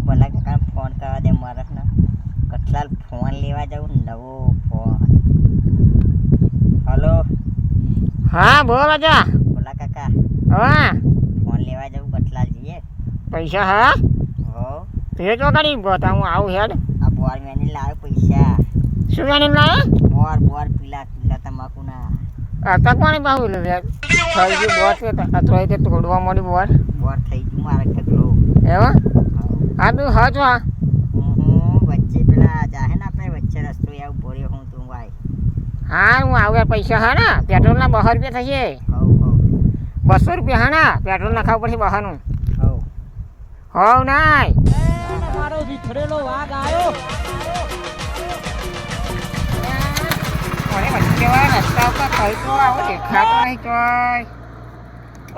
ભલા કાકા ફોન કરવા દે મારે ને કેટલા ફોન લેવા જાઉં નવો ફોન. હલો હા બોલ રાજા. ભલા કાકા હા ફોન લેવા જાઉં કેટલા જઈએ. પૈસા હા હો તે તો કરી બતા હું આવું હેડ. આ બોર મેની લાવે પૈસા. શું જાણી લાવે બોર પીલા પીલા તમાકુના. आता कोणी पाहू લે થઈ ગયું બોર છે અથવા તે તોડવા મળી બોર બોર થઈ ગયું મારે કેટલો. એવા હા તું હા તો હા વચ્ચે પેલા જાહે ને આપણે વચ્ચે રસ્તો આવું ભર્યો હું તું ભાઈ. હા હું આવે પૈસા હા ને પેટ્રોલના 200 રૂપિયા થશે. હવ 200 રૂપિયા હા ને પેટ્રોલ નાખાવ પછી બહારનું હવ હવ નાય મારો વિખરેલો વાઘ આવ્યો. અરે વચ્ચેવા રસ્તા ઉપર કઈ તો આવો દેખાતો નહીં તોય.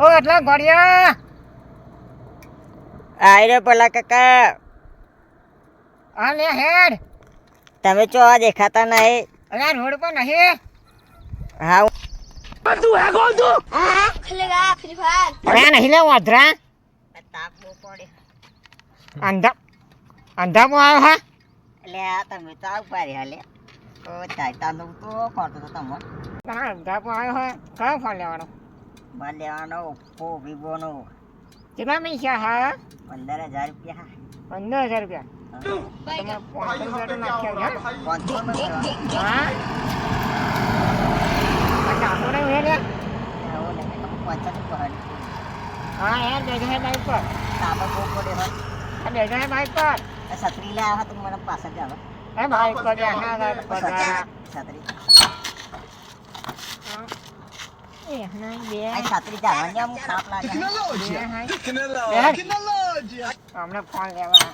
ઓ એટલે ગોળિયા આઈ રે ભલા કાકા. હા લે હેડ. તમે ચો દેખાતા નહીં. અરે રોડ પર નહીં. હા તું હે કોણ તું? खेलेगा फ्री फायर અરે નહીં લે વાધરા તાપ બહુ પડે અંધા અંધામાં આવ્યો હા. એટલે આ તમે તો આવ પારી હાલે તો ચાલતા નું તો કરતો તો તમે હા અંધામાં આવ્યો હોય કયો ફોન લેવાનો મારે લેવાનો ઓપ્પો વિવોનો કેટલા પૈસા હા 15,000 રૂપિયા. 15,000 રૂપિયા તમે 500 નાખ્યા હા. 500 નો લેવાનો. હા ચાલો ને હે લે આવો ને તમે 500 નું પહાડ હા યાર બેઠા હે બાઈક પર તાપ બહુ પડે હોય. આ બેઠા હે બાઈક પર આ છત્રી લાવ્યા હતા તો મને પાછળ જાવ એ બાઈક પર બેઠા બાઈક પર છત્રી એ ના બે આ છત્રી જવાની આમ તાપ લાગે. હમણાં ફોન લેવા